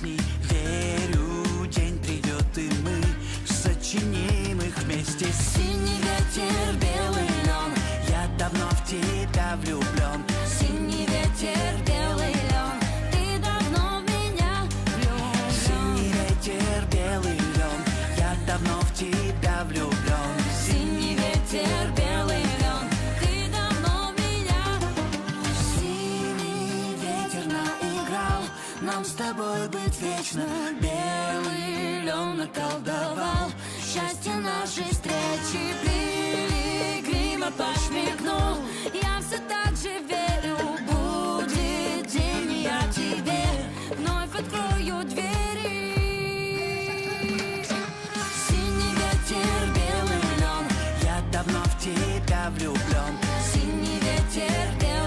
песней верю, день придет, и мы сочиним их вместе. Синий ветер, белый лен, я давно в тебя влюблен. Синий ветер, белый лен, ты давно в меня влюблен. Синий ветер, белый лен, я давно в тебя влюблен. Синий ветер, белый лен, ты давно в меня. Синий ветер наиграл нам с тобой быть вечно. Белый лен наколдовал счастье нашей встречи. Пилигрима пошмигнул, я все так же верю. Будет день, и я тебе вновь открою двери. Синий ветер, белый лен, я давно в тебя влюблен. Синий ветер, белый